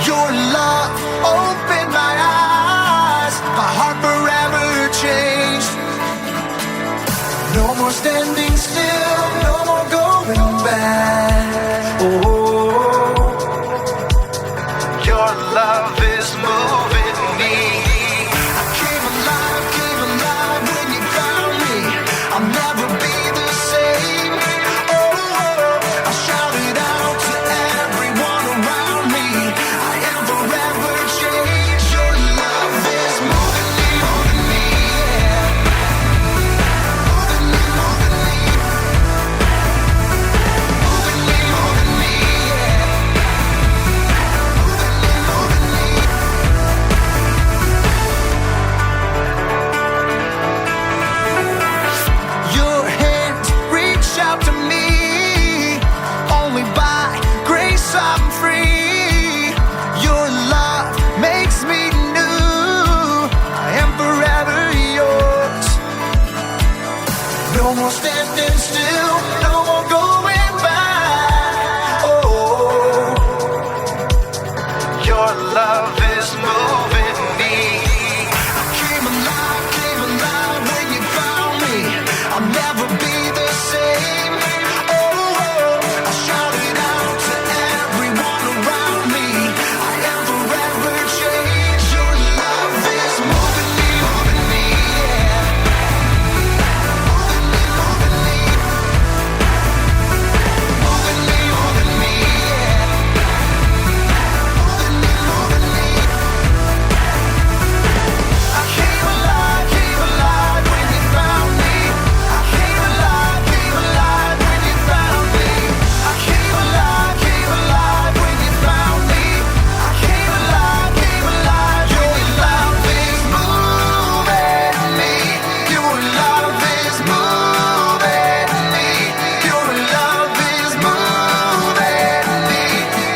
Your love opened my eyes, my heart forever changed. No more standing still, no more going back. Oh, your love is moving me. I came alive when you found me. I'll never be the same. Oh, I shouted out to everyone around me. I am forever changed. Your love is moving me, yeah. Moving me, moving me, yeah. Your hand reached out to me. Only by grace I'm free. Your love makes me new. I am forever yours. No more standing still, no more going back. Oh, your love is moving me. I came alive when you found me. I'll never be the same. Oh, I shouted out to everyone around me. I am forever changed. Your love is moving me, yeah. Moving me, yeah. I came alive when you found me. I came alive when you found me. I came alive when you found me. I came alive. Your love is moving me. Your love is moving me. Your love is moving me.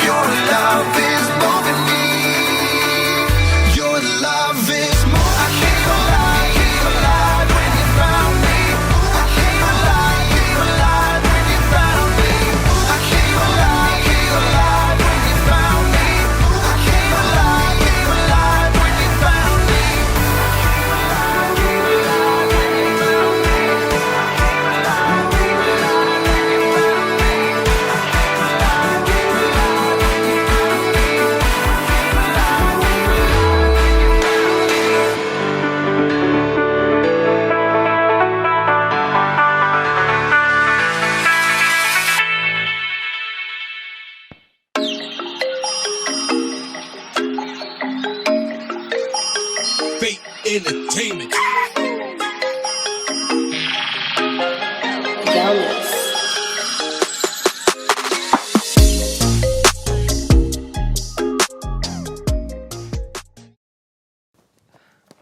Your love is moving me. Your love is moving. I came alive when you found me. I came alive when you found me. I came alive when you found me. I came alive when you found me. Fate Entertainment. Wellness.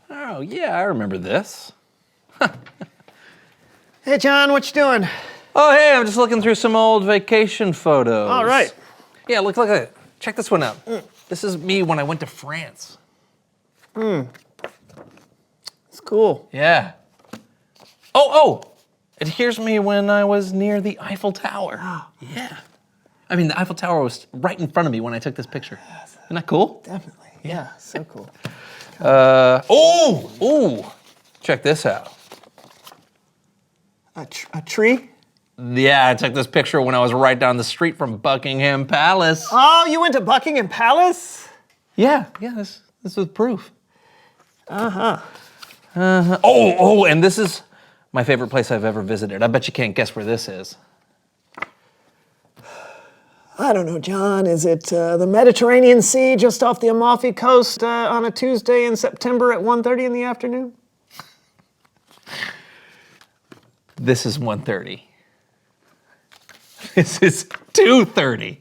Oh, yeah, I remember this. Hey, John, what you doing? Oh, hey, I'm just looking through some old vacation photos. All right. Yeah, look at it. Check this one out. This is me when I went to France. It's cool. Yeah. Oh! Here's me when I was near the Eiffel Tower. Yeah. I mean, the Eiffel Tower was right in front of me when I took this picture. Isn't that cool? Definitely. Yeah, so cool. Check this out. A tree? Yeah, I took this picture when I was right down the street from Buckingham Palace. Oh, you went to Buckingham Palace? Yeah, this was proof. Oh, and this is my favorite place I've ever visited. I bet you can't guess where this is. I don't know, John. Is it the Mediterranean Sea just off the Amalfi Coast on a Tuesday in September at 1:30 in the afternoon? This is 1:30. This is 2:30.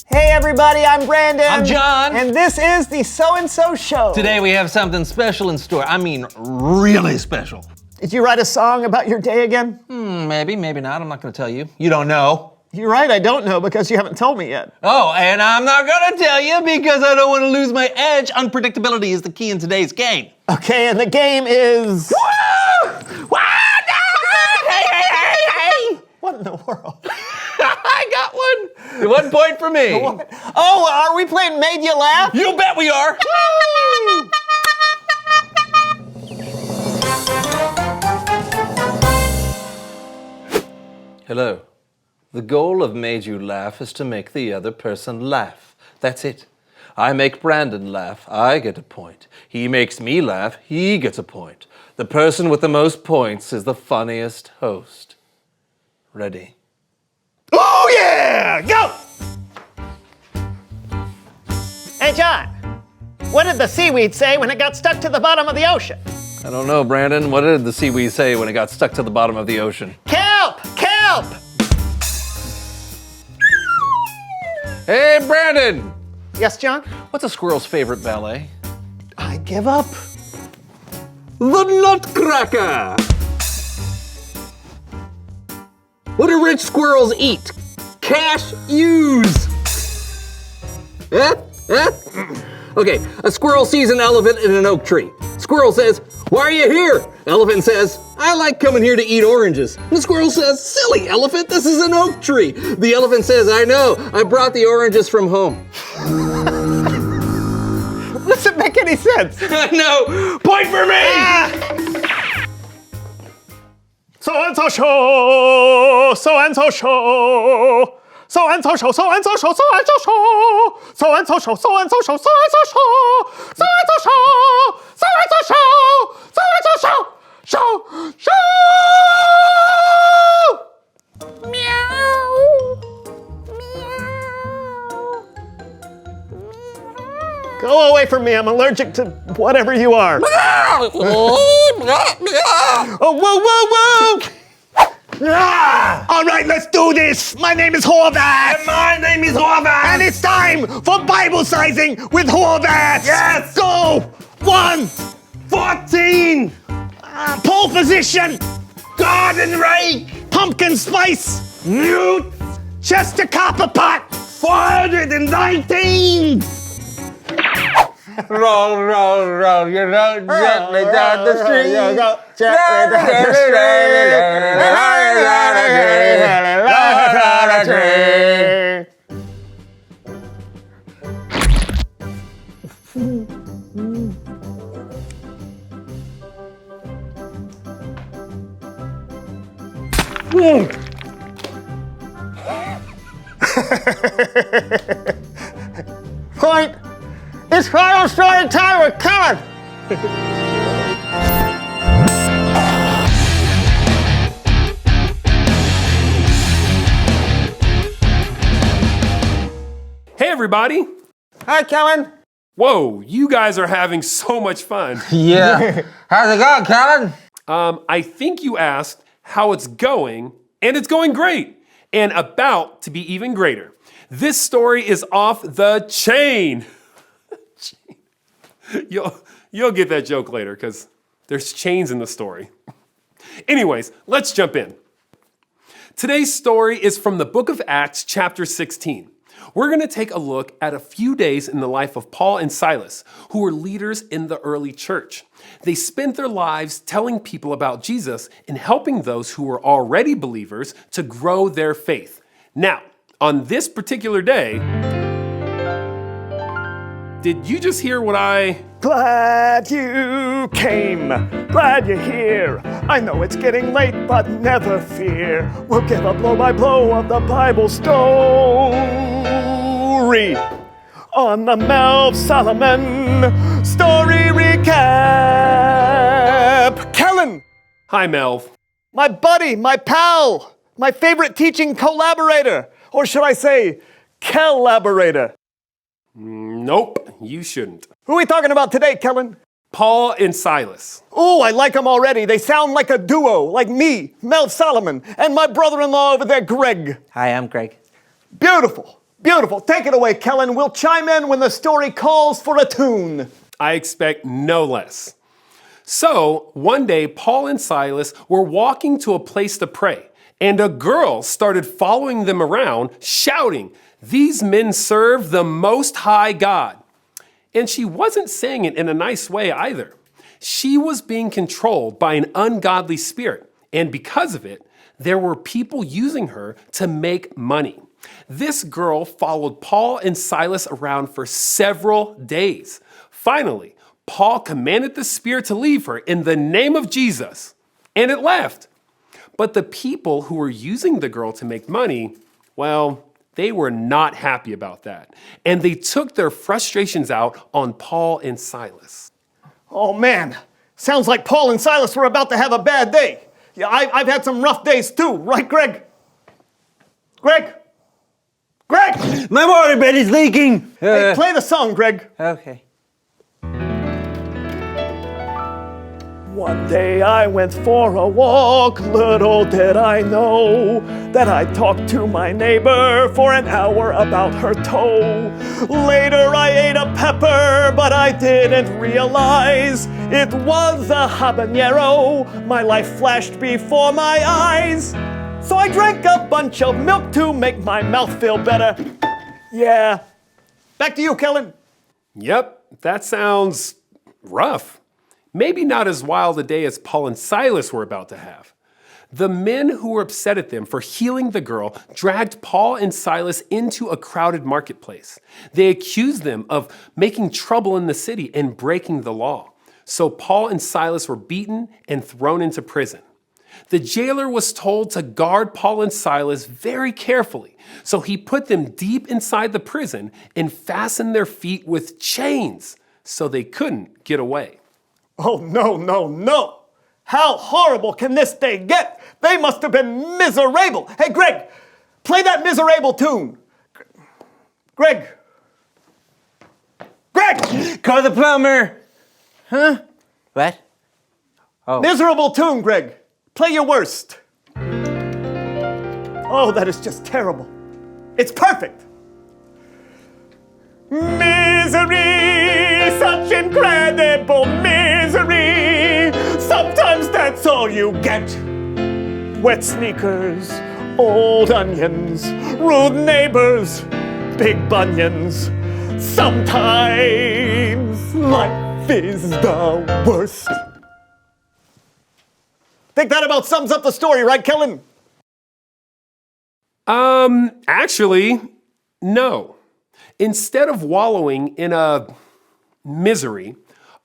Hey everybody, I'm Brandon. I'm John. And this is the So-and-So Show. Today we have something special in store. I mean, really special. Did you write a song about your day again? Maybe, maybe not. I'm not going to tell you. You don't know. You're right, I don't know because you haven't told me yet. Oh, and I'm not gonna tell you because I don't want to lose my edge. Unpredictability is the key in today's game. Okay, and the game is... What in the world? I got one. 1 point for me. Oh, are we playing Made You Laugh? You bet we are. Woo! Hello. The goal of Made You Laugh is to make the other person laugh. That's it. I make Brandon laugh, I get a point. He makes me laugh, he gets a point. The person with the most points is the funniest host. Ready? Oh, yeah! Go! Hey, John, what did the seaweed say when it got stuck to the bottom of the ocean? I don't know, Brandon. What did the seaweed say when it got stuck to the bottom of the ocean? Kelp! Kelp! Hey, Brandon! Yes, John? What's a squirrel's favorite ballet? I give up. The Nutcracker! What do rich squirrels eat? Cashews! Okay, a squirrel sees an elephant in an oak tree. Squirrel says, "Why are you here?" Elephant says, "I like coming here to eat oranges." The squirrel says, "Silly elephant, this is an oak tree." The elephant says, "I know, I brought the oranges from home." Doesn't make any sense. No, point for me! So-and-so show, so-and-so show. So-and-so show, so-and-so show, so-and-so show. So-and-so show, so-and-so show, so-and-so show. So-and-so show, so-and-so show. So-and-so show, show. Meow. Go away from me, I'm allergic to whatever you are. Oh, whoa, whoa, whoa! All right, let's do this. My name is Horvath. And my name is Horvath. And it's time for Bible sizing with Horvath. Yes. Go. 1. 14. Pole position. Garden rake. Pumpkin spice. Newt. Chester copper pot. 419. Roll, roll, roll, you know, gently down the street. Gently down the street. Point. It's final story time with Kellen. Hey everybody! Hi, Kellen. Whoa, you guys are having so much fun. Yeah. How's it going, Colin? I think you asked how it's going, and it's going great, and about to be even greater. This story is off the chain. You'll get that joke later, because there's chains in the story. Anyways, let's jump in. Today's story is from the book of Acts, chapter 16. We're going to take a look at a few days in the life of Paul and Silas, who were leaders in the early church. They spent their lives telling people about Jesus and helping those who were already believers to grow their faith. Now, on this particular day, did you just hear what I... Glad you came, glad you're here. I know it's getting late, but never fear. We'll give a blow-by-blow of the Bible story on the Melv Solomon Story Recap. Kellen, Hi, Melv. my buddy, my pal, my favorite teaching collaborator, or should I say, collaborator. Nope, you shouldn't. Who are we talking about today, Kellen? Paul and Silas. Ooh, I like them already. They sound like a duo, like me, Melv Solomon, and my brother-in-law over there, Greg. Hi, I'm Greg. Beautiful, beautiful. Take it away, Kellen. We'll chime in when the story calls for a tune. I expect no less. So, one day, Paul and Silas were walking to a place to pray, And a girl started following them around, shouting, "These men serve the Most High God." And she wasn't saying it in a nice way either. She was being controlled by an ungodly spirit, and because of it, there were people using her to make money. This girl followed Paul and Silas around for several days. Finally, Paul commanded the spirit to leave her in the name of Jesus, and it left. But the people who were using the girl to make money, well, they were not happy about that. And they took their frustrations out on Paul and Silas. Oh man, sounds like Paul and Silas were about to have a bad day. Yeah, I've had some rough days too, right, Greg? Greg? Greg! My water bed is leaking. Hey, play the song, Greg. Okay. One day I went for a walk, little did I know that I talked to my neighbor for an hour about her toe. Later I ate a pepper, but I didn't realize it was a habanero. My life flashed before my eyes. So I drank a bunch of milk to make my mouth feel better. Yeah. Back to you, Kellen. Yep, that sounds rough. Maybe not as wild a day as Paul and Silas were about to have. The men who were upset at them for healing the girl dragged Paul and Silas into a crowded marketplace. They accused them of making trouble in the city and breaking the law. So Paul and Silas were beaten and thrown into prison. The jailer was told to guard Paul and Silas very carefully, so he put them deep inside the prison and fastened their feet with chains so they couldn't get away. Oh, no, no, no. How horrible can this day get? They must have been miserable. Hey, Greg, play that miserable tune. Greg. Greg! Call the plumber. Huh? What? Miserable tune, Greg. Play your worst. Oh, that is just terrible. It's perfect. Misery, such incredible misery. Sometimes that's all you get. Wet sneakers, old onions, rude neighbors, big bunions. Sometimes life is the worst. Think that about sums up the story, right, Kellen? Actually, no. Instead of wallowing in a misery,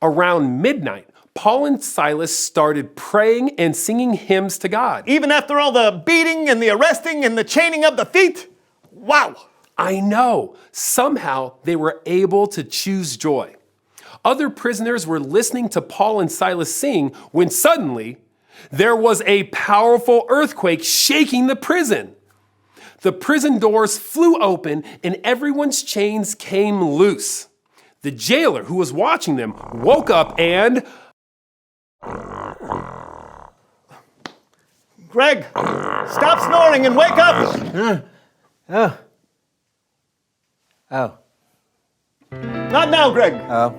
around midnight, Paul and Silas started praying and singing hymns to God. Even after all the beating and the arresting and the chaining of the feet? Wow. I know. Somehow they were able to choose joy. Other prisoners were listening to Paul and Silas sing when suddenly there was a powerful earthquake shaking the prison. The prison doors flew open and everyone's chains came loose. The jailer who was watching them woke up and... Greg, stop snoring and wake up. Oh. Not now, Greg. Oh.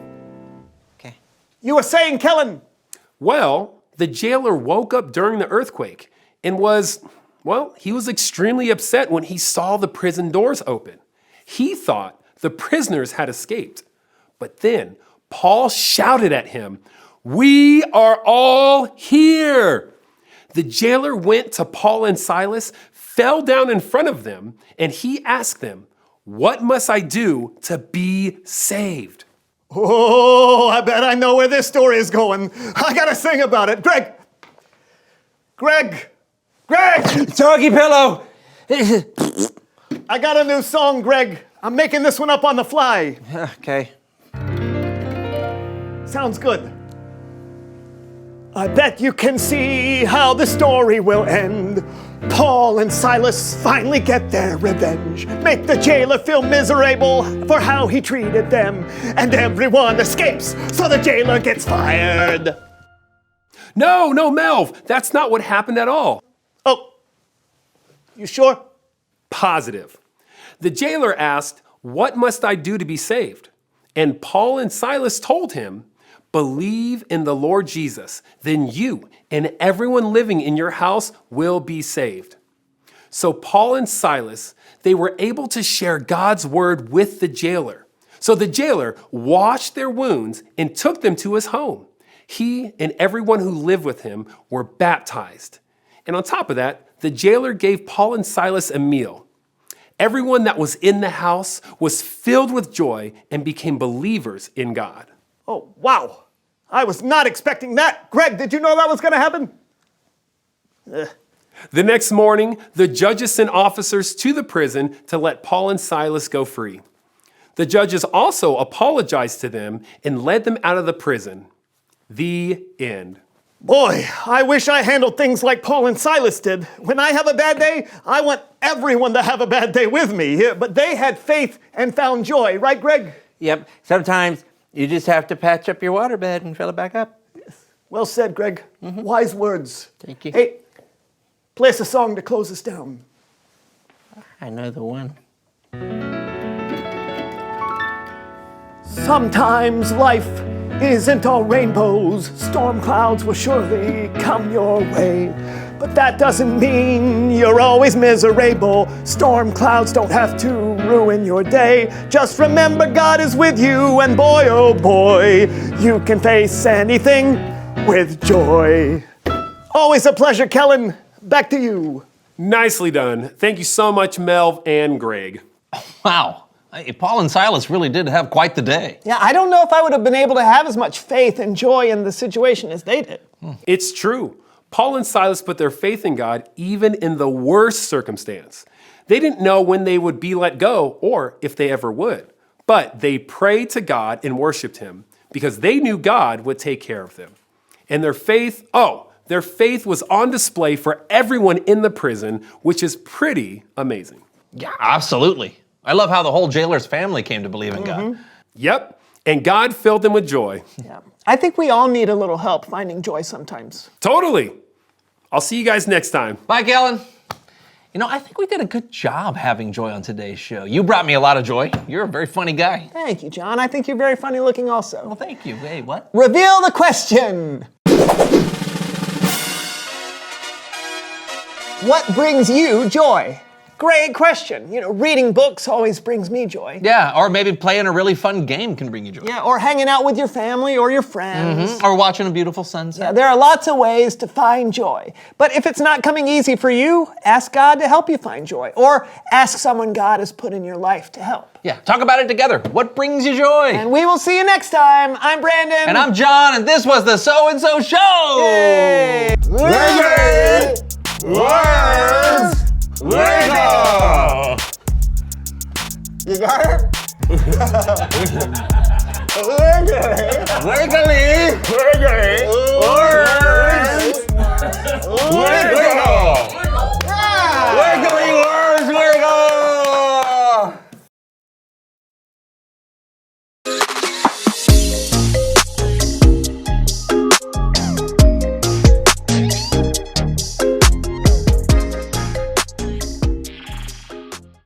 Okay. You were saying, Kellen. Well, the jailer woke up during the earthquake and he was extremely upset when he saw the prison doors open. He thought the prisoners had escaped. But then Paul shouted at him, "We are all here!" The jailer went to Paul and Silas, fell down in front of them, and he asked them, "What must I do to be saved?" Oh, I bet I know where this story is going. I gotta sing about it. Greg! Greg! Greg! Doggy pillow. I got a new song, Greg. I'm making this one up on the fly. Okay. Sounds good. I bet you can see how the story will end. Paul and Silas finally get their revenge, make the jailer feel miserable for how he treated them, and everyone escapes, so the jailer gets fired. No, Melv, that's not what happened at all. Oh, you sure? Positive. The jailer asked, "What must I do to be saved?" And Paul and Silas told him, "Believe in the Lord Jesus, then you and everyone living in your house will be saved." So Paul and Silas, they were able to share God's word with the jailer. So the jailer washed their wounds and took them to his home. He and everyone who lived with him were baptized. And on top of that, the jailer gave Paul and Silas a meal. Everyone that was in the house was filled with joy and became believers in God. Oh, wow. I was not expecting that. Greg, did you know that was going to happen? The next morning, the judges sent officers to the prison to let Paul and Silas go free. The judges also apologized to them and led them out of the prison. The end. Boy, I wish I handled things like Paul and Silas did. When I have a bad day, I want everyone to have a bad day with me. Yeah, but they had faith and found joy, right, Greg? Yep. Sometimes you just have to patch up your waterbed and fill it back up. Well said, Greg. Wise words. Thank you. Hey, play us a song to close us down. I know the one. Sometimes life isn't all rainbows. Storm clouds will surely come your way. But that doesn't mean you're always miserable. Storm clouds don't have to ruin your day. Just remember God is with you, and boy, oh boy, you can face anything with joy. Always a pleasure, Kellen. Back to you. Nicely done. Thank you so much, Melv and Greg. Wow. Hey, Paul and Silas really did have quite the day. Yeah, I don't know if I would have been able to have as much faith and joy in the situation as they did. It's true. Paul and Silas put their faith in God even in the worst circumstance. They didn't know when they would be let go or if they ever would. But they prayed to God and worshiped him because they knew God would take care of them. And their faith was on display for everyone in the prison, which is pretty amazing. Yeah, absolutely. I love how the whole jailer's family came to believe in God. Yep. And God filled them with joy. Yeah. I think we all need a little help finding joy sometimes. Totally. I'll see you guys next time. Bye, Kellen. You know, I think we did a good job having joy on today's show. You brought me a lot of joy. You're a very funny guy. Thank you, John. I think you're very funny looking also. Well, thank you. Hey, what? Reveal the question. What brings you joy? Great question. You know, reading books always brings me joy. Yeah, or maybe playing a really fun game can bring you joy. Yeah, or hanging out with your family or your friends. Or watching a beautiful sunset. There are lots of ways to find joy. But if it's not coming easy for you, ask God to help you find joy. Or ask someone God has put in your life to help. Yeah, talk about it together. What brings you joy? And we will see you next time. I'm Brandon. And I'm John, and this was the So-and-So Show! Yay! Lego! You got it? Legally!